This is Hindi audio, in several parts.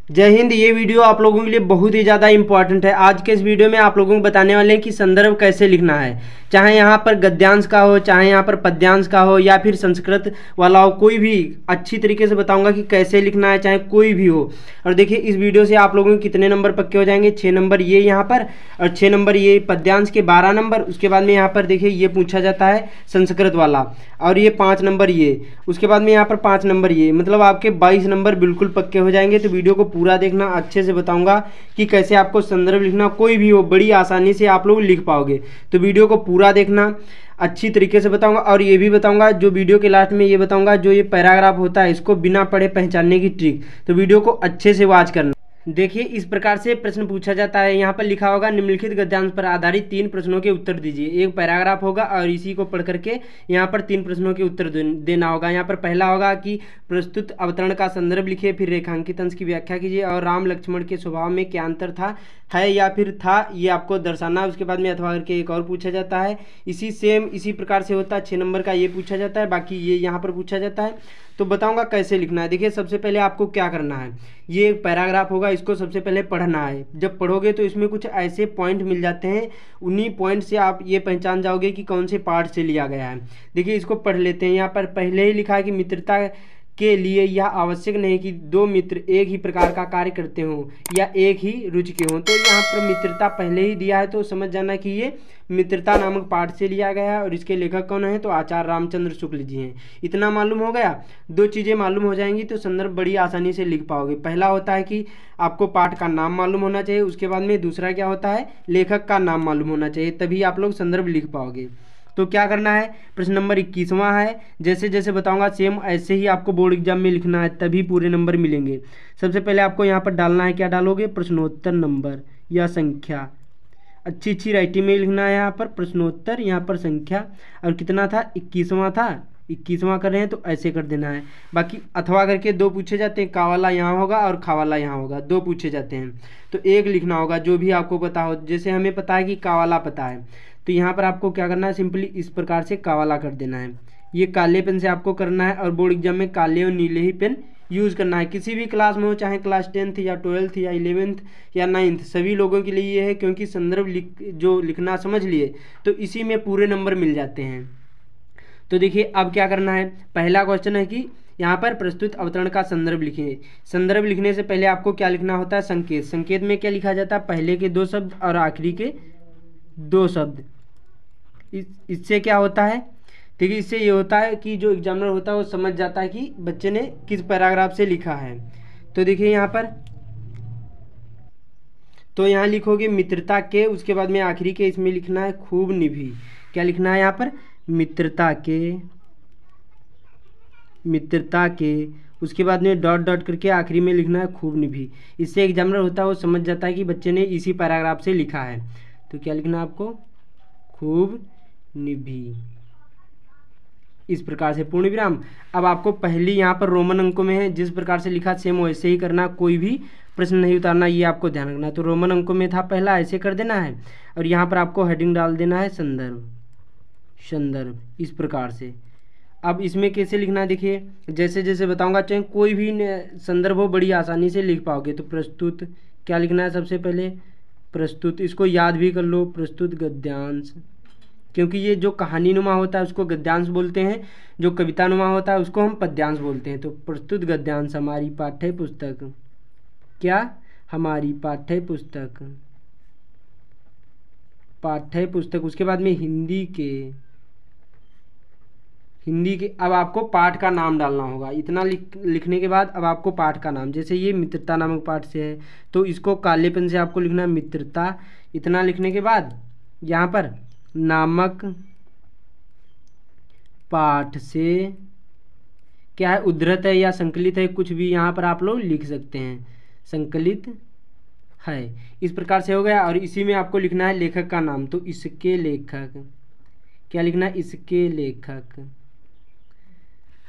जय हिंद। ये वीडियो आप लोगों के लिए बहुत ही ज़्यादा इंपॉर्टेंट है। आज के इस वीडियो में आप लोगों को बताने वाले हैं कि संदर्भ कैसे लिखना है, चाहे यहाँ पर गद्यांश का हो, चाहे यहाँ पर पद्यांश का हो, या फिर संस्कृत वाला हो, कोई भी अच्छी तरीके से बताऊंगा कि कैसे लिखना है, चाहे कोई भी हो। और देखिए इस वीडियो से आप लोगों के कितने नंबर पक्के हो जाएंगे, 6 नंबर ये यहाँ पर, और 6 नंबर ये पद्यांश के 12 नंबर। उसके बाद में यहाँ पर देखिए ये पूछा जाता है संस्कृत वाला, और ये 5 नंबर ये। उसके बाद में यहाँ पर 5 नंबर ये, मतलब आपके 22 नंबर बिल्कुल पक्के हो जाएंगे। तो वीडियो को पूरा देखना, अच्छे से बताऊंगा कि कैसे आपको संदर्भ लिखना, कोई भी हो बड़ी आसानी से आप लोग लिख पाओगे। तो वीडियो को पूरा देखना, अच्छी तरीके से बताऊंगा। और ये भी बताऊंगा, जो वीडियो के लास्ट में ये बताऊंगा, जो ये पैराग्राफ होता है इसको बिना पढ़े पहचानने की ट्रिक। तो वीडियो को अच्छे से वॉच करना। देखिए इस प्रकार से प्रश्न पूछा जाता है। यहाँ पर लिखा होगा निम्नलिखित गद्यांश पर आधारित 3 प्रश्नों के उत्तर दीजिए। एक पैराग्राफ होगा और इसी को पढ़ करके यहाँ पर 3 प्रश्नों के उत्तर देना होगा। यहाँ पर पहला होगा कि प्रस्तुत अवतरण का संदर्भ लिखिए, फिर रेखांकित अंश की व्याख्या कीजिए, और राम लक्ष्मण के स्वभाव में क्या अंतर था, है या फिर था, ये आपको दर्शाना है। उसके बाद में अथवा करके एक और पूछा जाता है। इसी प्रकार से होता है। 6 नंबर का ये पूछा जाता है, बाकी ये यहाँ पर पूछा जाता है। तो बताऊंगा कैसे लिखना है। देखिए सबसे पहले आपको क्या करना है, ये एक पैराग्राफ होगा, इसको सबसे पहले पढ़ना है। जब पढ़ोगे तो इसमें कुछ ऐसे पॉइंट मिल जाते हैं, उन्हीं पॉइंट से आप ये पहचान जाओगे कि कौन से पार्ट से लिया गया है। देखिए इसको पढ़ लेते हैं। यहाँ पर पहले ही लिखा है कि मित्रता के लिए यह आवश्यक नहीं कि 2 मित्र एक ही प्रकार का कार्य करते हों या एक ही रुचि के हों। तो यहाँ पर मित्रता पहले ही दिया है, तो समझ जाना कि ये मित्रता नामक पाठ से लिया गया है। और इसके लेखक कौन है, तो आचार्य रामचंद्र शुक्ल जी हैं। इतना मालूम हो गया। 2 चीज़ें मालूम हो जाएंगी तो संदर्भ बड़ी आसानी से लिख पाओगे। पहला होता है कि आपको पाठ का नाम मालूम होना चाहिए। उसके बाद में दूसरा क्या होता है, लेखक का नाम मालूम होना चाहिए, तभी आप लोग संदर्भ लिख पाओगे। तो क्या करना है, प्रश्न नंबर 21वां है। जैसे जैसे बताऊंगा सेम ऐसे ही आपको बोर्ड एग्जाम में लिखना है, तभी पूरे नंबर मिलेंगे। सबसे पहले आपको यहाँ पर डालना है, क्या डालोगे, प्रश्नोत्तर नंबर या संख्या। अच्छी अच्छी राइटिंग में लिखना है। यहाँ पर प्रश्नोत्तर, यहाँ पर संख्या, और कितना था, 21वां था। 21वां कर रहे हैं तो ऐसे कर देना है। बाकी अथवा करके 2 पूछे जाते हैं, का वाला यहाँ होगा और खा वाला यहाँ होगा, 2 पूछे जाते हैं। तो एक लिखना होगा जो भी आपको पता हो। जैसे हमें पता है कि का वाला पता है, तो यहाँ पर आपको क्या करना है, सिंपली इस प्रकार से का वाला कर देना है। ये काले पेन से आपको करना है, और बोर्ड एग्जाम में काले और नीले ही पेन यूज़ करना है। किसी भी क्लास में हो, चाहे क्लास 10th या 12th या 11th या 9th, सभी लोगों के लिए ये है, क्योंकि संदर्भ जो लिखना समझ लिए तो इसी में पूरे नंबर मिल जाते हैं। तो देखिए अब क्या करना है, पहला क्वेश्चन है कि यहाँ पर प्रस्तुत अवतरण का संदर्भ लिखिए। संदर्भ लिखने से पहले आपको क्या लिखना होता है, संकेत। संकेत में क्या लिखा जाता है, पहले के 2 शब्द और आखिरी के 2 शब्द। इससे क्या होता है, देखिए इससे ये होता है कि जो एग्जामिनर होता है वो समझ जाता है कि बच्चे ने किस पैराग्राफ से लिखा है। तो देखिए यहाँ पर, तो यहाँ लिखोगे मित्रता के, उसके बाद में आखिरी के इसमें लिखना है खूब निभी। क्या लिखना है यहाँ पर, मित्रता के, मित्रता के, उसके बाद में डॉट डॉट करके आखिरी में लिखना है खूब निभी। इससे एग्जामिनर होता है वो समझ जाता है कि बच्चे ने इसी पैराग्राफ से लिखा है। तो क्या लिखना है आपको, खूब निभी, इस प्रकार से पूर्ण विराम। अब आपको पहली यहाँ पर रोमन अंकों में है, जिस प्रकार से लिखा सेम वैसे ही करना, कोई भी प्रश्न नहीं उतारना, ये आपको ध्यान रखना। तो रोमन अंकों में था पहला, ऐसे कर देना है, और यहाँ पर आपको हेडिंग डाल देना है संदर्भ, संदर्भ, इस प्रकार से। अब इसमें कैसे लिखना है, देखिए जैसे जैसे बताऊंगा, चाहे कोई भी संदर्भ हो बड़ी आसानी से लिख पाओगे। तो प्रस्तुत क्या लिखना है, सबसे पहले प्रस्तुत, इसको याद भी कर लो, प्रस्तुत गद्यांश, क्योंकि ये जो कहानीनुमा होता है उसको गद्यांश बोलते हैं, जो कवितानुमा होता है उसको हम पद्यांश बोलते हैं। तो प्रस्तुत गद्यांश हमारी पाठ्य पुस्तक, क्या, हमारी पाठ्य पुस्तक, पाठ्य पुस्तक। उसके बाद में हिंदी के, हिंदी के, अब आपको पाठ का नाम डालना होगा। इतना लिखने के बाद अब आपको पाठ का नाम, जैसे ये मित्रता नामक पाठ से है तो इसको काले पेन से आपको लिखना है मित्रता। इतना लिखने के बाद यहाँ पर नामक पाठ से, क्या है, उद्धृत है या संकलित है, कुछ भी यहाँ पर आप लोग लिख सकते हैं, संकलित है, इस प्रकार से हो गया। और इसी में आपको लिखना है लेखक का नाम। तो इसके लेखक, क्या लिखना है, इसके लेखक।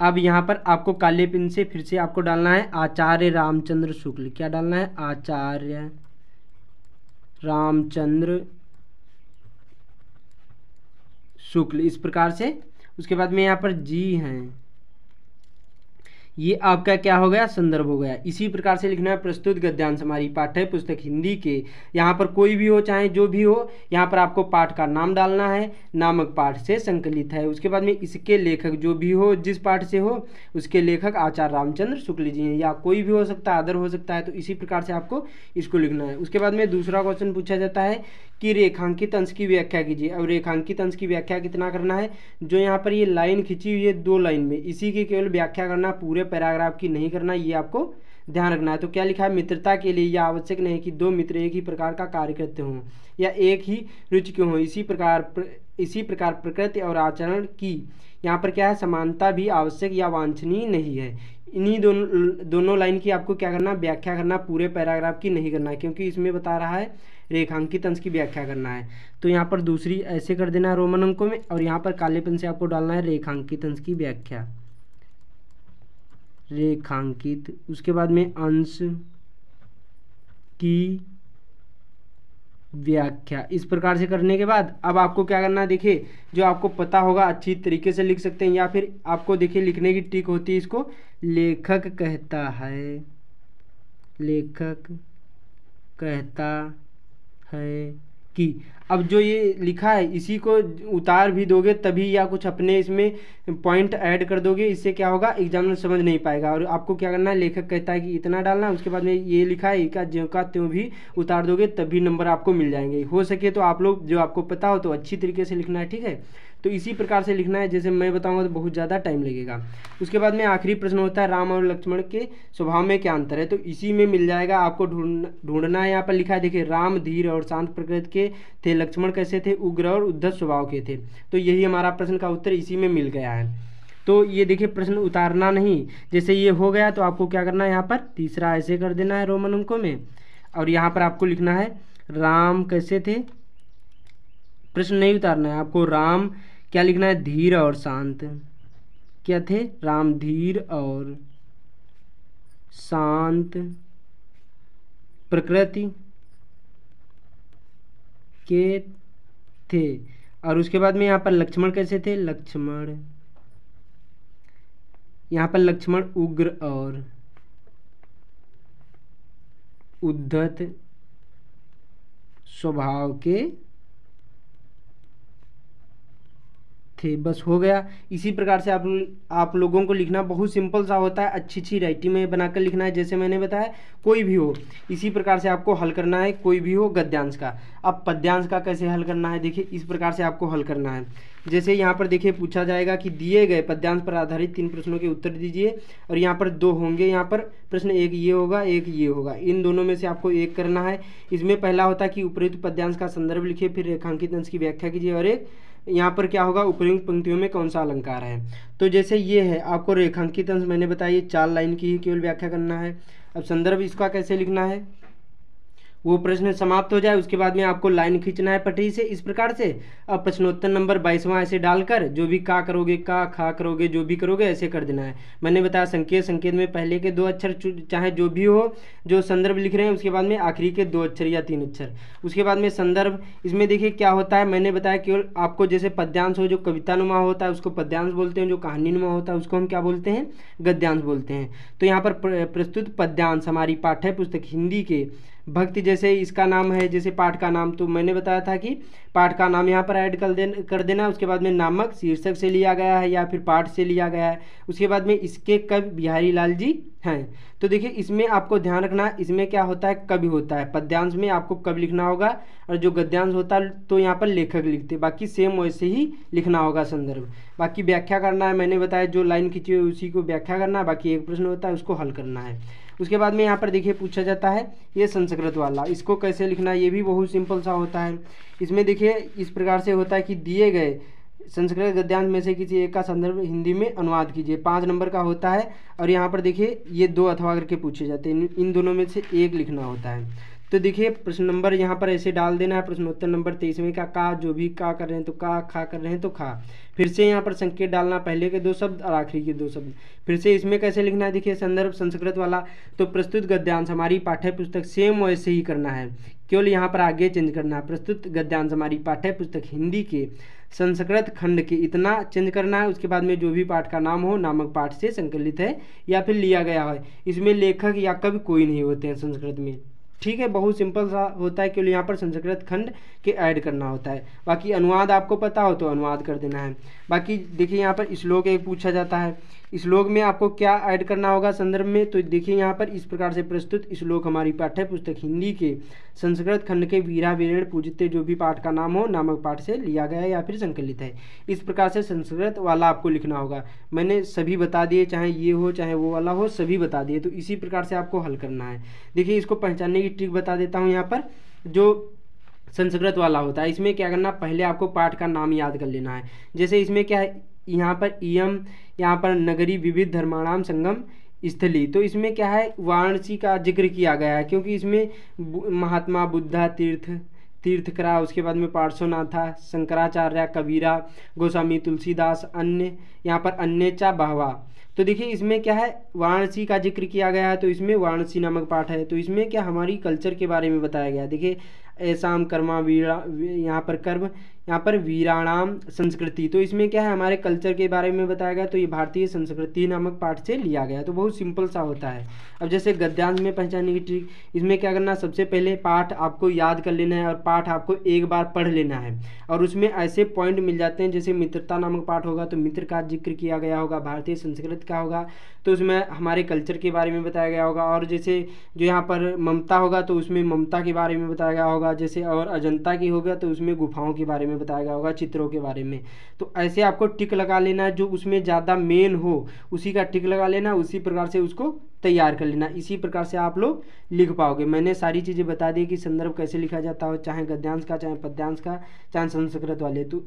अब यहाँ पर आपको काले पेन से फिर से आपको डालना है आचार्य रामचंद्र शुक्ल। क्या डालना है, आचार्य रामचंद्र शुक्ल, इस प्रकार से। उसके बाद में यहाँ पर जी हैं, ये आपका क्या हो गया, संदर्भ हो गया। इसी प्रकार से लिखना है प्रस्तुत गद्यांश हमारी पाठ्य पुस्तक हिंदी के, यहाँ पर कोई भी हो चाहे जो भी हो, यहाँ पर आपको पाठ का नाम डालना है, नामक पाठ से संकलित है। उसके बाद में इसके लेखक जो भी हो, जिस पाठ से हो उसके लेखक आचार्य रामचंद्र शुक्ल जी हैं, या कोई भी हो सकता है, अदर हो सकता है। तो इसी प्रकार से आपको इसको लिखना है। उसके बाद में दूसरा क्वेश्चन पूछा जाता है कि रेखांकित अंश की व्याख्या कीजिए। अब रेखांकित अंश की व्याख्या कितना करना है, जो यहाँ पर ये लाइन खींची हुई है 2 लाइन में, इसी की केवल व्याख्या करना, पूरे पैराग्राफ की नहीं करना, ये आपको ध्यान रखना है। तो क्या लिखा है, मित्रता के लिए यह आवश्यक नहीं कि 2 मित्र एक ही प्रकार का कार्य करते हों या एक ही रुचि के हों, इसी प्रकार प्रकृति और आचरण की यहाँ पर क्या है, समानता भी आवश्यक या वांछनीय नहीं है। इन्हीं दोनों लाइन की आपको क्या करना, व्याख्या करना, पूरे पैराग्राफ की नहीं करना है, क्योंकि इसमें बता रहा है रेखांकित अंश की व्याख्या करना है। तो यहाँ पर दूसरी ऐसे कर देना है रोमन अंकों में, और यहाँ पर काले पेन से आपको डालना है रेखांकित अंश की व्याख्या, रेखांकित, उसके बाद में अंश की व्याख्या। इस प्रकार से करने के बाद अब आपको क्या करना है, देखिए जो आपको पता होगा अच्छी तरीके से लिख सकते हैं, या फिर आपको देखिए लिखने की ट्रिक होती है, इसको लेखक कहता है, लेखक कहता है कि। अब जो ये लिखा है इसी को उतार भी दोगे तभी, या कुछ अपने इसमें पॉइंट ऐड कर दोगे, इससे क्या होगा, एग्जामिनर समझ नहीं पाएगा। और आपको क्या करना है, लेखक कहता है कि इतना डालना है, उसके बाद में ये लिखा है का ज्यों का त्यों भी उतार दोगे तभी नंबर आपको मिल जाएंगे। हो सके तो आप लोग जो आपको पता हो तो अच्छी तरीके से लिखना है, ठीक है। तो इसी प्रकार से लिखना है, जैसे मैं बताऊंगा तो बहुत ज़्यादा टाइम लगेगा। उसके बाद में आखिरी प्रश्न होता है राम और लक्ष्मण के स्वभाव में क्या अंतर है, तो इसी में मिल जाएगा आपको ढूंढना है। यहाँ पर लिखा है देखिए, राम धीर और शांत प्रकृति के थे, लक्ष्मण कैसे थे, उग्र और उद्धत स्वभाव के थे। तो यही हमारा प्रश्न का उत्तर इसी में मिल गया है। तो ये देखिए प्रश्न उतारना नहीं, जैसे ये हो गया तो आपको क्या करना है, यहाँ पर तीसरा ऐसे कर देना है रोमन अंकों में, और यहाँ पर आपको लिखना है राम कैसे थे, प्रश्न नहीं उतारना है आपको, राम क्या लिखना है, धीर और शांत, क्या थे, राम धीर और शांत प्रकृति के थे। और उसके बाद में यहाँ पर लक्ष्मण कैसे थे, लक्ष्मण, यहाँ पर लक्ष्मण उग्र और उद्धत स्वभाव के थे। बस हो गया। इसी प्रकार से आप लोगों को लिखना बहुत सिंपल सा होता है, अच्छी राइटिंग में बनाकर लिखना है, जैसे मैंने बताया कोई भी हो इसी प्रकार से आपको हल करना है, कोई भी हो गद्यांश का। अब पद्यांश का कैसे हल करना है, देखिए इस प्रकार से आपको हल करना है। जैसे यहाँ पर देखिए पूछा जाएगा कि दिए गए पद्यांश पर आधारित 3 प्रश्नों के उत्तर दीजिए, और यहाँ पर 2 होंगे, यहाँ पर प्रश्न एक ये होगा एक ये होगा, इन दोनों में से आपको एक करना है। इसमें पहला होता है कि उपयुक्त पद्यांश का संदर्भ लिखिए, फिर रेखांकित अंश की व्याख्या कीजिए, और एक यहाँ पर क्या होगा, उपयुक्त पंक्तियों में कौन सा अलंकार है। तो जैसे ये है, आपको रेखांकित अंश मैंने बताया 4 लाइन की ही केवल व्याख्या करना है। अब संदर्भ इसका कैसे लिखना है, वो प्रश्न समाप्त हो जाए उसके बाद में आपको लाइन खींचना है पटरी से इस प्रकार से। अब प्रश्नोत्तर नंबर 22वां ऐसे डालकर जो भी का करोगे, का खा करोगे, जो भी करोगे ऐसे कर देना है। मैंने बताया संकेत में पहले के 2 अक्षर चाहे जो भी हो, जो संदर्भ लिख रहे हैं, उसके बाद में आखिरी के 2 अक्षर या 3 अक्षर, उसके बाद में संदर्भ। इसमें देखिए क्या होता है, मैंने बताया केवल आपको जैसे पद्यांश हो, जो कवितानुमा होता है उसको पद्यांश बोलते हैं, जो कहानीनुमा होता है उसको हम क्या बोलते हैं, गद्यांश बोलते हैं। तो यहाँ पर प्रस्तुत पद्यांश हमारी पाठ्य पुस्तक हिंदी के भक्ति, जैसे इसका नाम है, जैसे पाठ का नाम, तो मैंने बताया था कि पाठ का नाम यहाँ पर ऐड कर देना। उसके बाद में नामक शीर्षक से लिया गया है या फिर पाठ से लिया गया है। उसके बाद में इसके कवि बिहारी लाल जी हैं। तो देखिए इसमें आपको ध्यान रखना, इसमें क्या होता है, कवि होता है। पद्यांश में आपको कवि लिखना होगा, और जो गद्यांश होता है तो यहाँ पर लेखक लिखते, बाकी सेम वैसे ही लिखना होगा संदर्भ। बाकी व्याख्या करना है, मैंने बताया जो लाइन खींची हुई उसी को व्याख्या करना है, बाकी एक प्रश्न होता है उसको हल करना है। उसके बाद में यहाँ पर देखिए पूछा जाता है ये संस्कृत वाला, इसको कैसे लिखना है, ये भी बहुत सिंपल सा होता है। इसमें देखिए इस प्रकार से होता है कि दिए गए संस्कृत गद्यांश में से किसी एक का संदर्भ हिंदी में अनुवाद कीजिए, 5 नंबर का होता है। और यहाँ पर देखिए ये 2 अथवा करके पूछे जाते हैं, इन दोनों में से एक लिखना होता है। तो देखिए प्रश्न नंबर यहाँ पर ऐसे डाल देना है, प्रश्नोत्तर नंबर 23वें का जो भी का कर रहे हैं तो का, खा कर रहे हैं तो खा। फिर से यहाँ पर संकेत डालना, पहले के 2 शब्द और आखिरी के 2 शब्द। फिर से इसमें कैसे लिखना है, देखिए संदर्भ संस्कृत वाला, तो प्रस्तुत गद्यांश हमारी पाठ्य पुस्तक सेम वैसे ही करना है, केवल यहाँ पर आगे चेंज करना है। प्रस्तुत गद्यांश हमारी पाठ्य पुस्तक हिंदी के संस्कृत खंड के, इतना चेंज करना है। उसके बाद में जो भी पाठ का नाम हो नामक पाठ से संकलित है या फिर लिया गया है। इसमें लेखक या कवि कोई नहीं होते हैं संस्कृत में, ठीक है, बहुत सिंपल सा होता है, केवल यहाँ पर संस्कृत खंड के ऐड करना होता है। बाकी अनुवाद आपको पता हो तो अनुवाद कर देना है। बाकी देखिए यहाँ पर श्लोक एक पूछा जाता है, श्लोक में आपको क्या ऐड करना होगा संदर्भ में, तो देखिए यहाँ पर इस प्रकार से प्रस्तुत श्लोक हमारी पाठ्य पुस्तक हिंदी के संस्कृत खंड के वीरा वीरेण पूजिते जो भी पाठ का नाम हो नामक पाठ से लिया गया है या फिर संकलित है। इस प्रकार से संस्कृत वाला आपको लिखना होगा। मैंने सभी बता दिए, चाहे ये हो चाहे वो वाला हो, सभी बता दिए। तो इसी प्रकार से आपको हल करना है। देखिए इसको पहचानने की ट्रिक बता देता हूँ। यहाँ पर जो संस्कृत वाला होता है इसमें क्या करना, पहले आपको पाठ का नाम याद कर लेना है। जैसे इसमें क्या है, यहाँ पर इयम, यहाँ पर नगरी विविध धर्माणाम संगम स्थली, तो इसमें क्या है वाराणसी का जिक्र किया गया है, क्योंकि इसमें महात्मा बुद्धा तीर्थकरा, उसके बाद में पार्श्वनाथा, शंकराचार्य, कबीरा, गोस्वामी तुलसीदास, अन्य, यहाँ पर अन्य चा बहवा। तो देखिए इसमें क्या है वाराणसी का जिक्र किया गया है, तो इसमें वाराणसी नामक पाठ है। तो इसमें क्या हमारी कल्चर के बारे में बताया गया है। देखिए ऐसाम कर्मा वीरा, यहाँ पर कर्म, यहाँ पर वीराणाम संस्कृति, तो इसमें क्या है हमारे कल्चर के बारे में बताया गया। तो ये भारतीय संस्कृति नामक पाठ से लिया गया। तो बहुत सिंपल सा होता है। अब जैसे गद्यांश में पहचानने की ट्रिक, इसमें क्या करना, सबसे पहले पाठ आपको याद कर लेना है और पाठ आपको एक बार पढ़ लेना है। और उसमें ऐसे पॉइंट मिल जाते हैं, जैसे मित्रता नामक पाठ होगा तो मित्र का जिक्र किया गया होगा, भारतीय संस्कृत का होगा तो उसमें हमारे कल्चर के बारे में बताया गया होगा। और जैसे जो यहाँ पर ममता होगा तो उसमें ममता के बारे में बताया गया होगा। जैसे और अजंता की होगा तो उसमें गुफाओं के बारे में बताया गया होगा, चित्रों के बारे में। तो ऐसे आपको टिक लगा लेना है, जो उसमें ज़्यादा मेन हो उसी का टिक लगा लेना, उसी प्रकार से उसको तैयार कर लेना। इसी प्रकार से आप लोग लिख पाओगे। मैंने सारी चीज़ें बता दी कि संदर्भ कैसे लिखा जाता हो, चाहे गद्यांश का, चाहे पद्यांश का, चाहे संस्कृत वाले। तो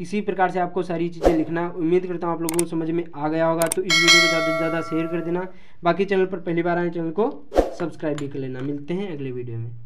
इसी प्रकार से आपको सारी चीज़ें लिखना। उम्मीद करता हूँ आप लोगों को समझ में आ गया होगा। तो इस वीडियो को ज़्यादा से ज़्यादा शेयर कर देना। बाकी चैनल पर पहली बार आए चैनल को सब्सक्राइब भी कर लेना। मिलते हैं अगले वीडियो में।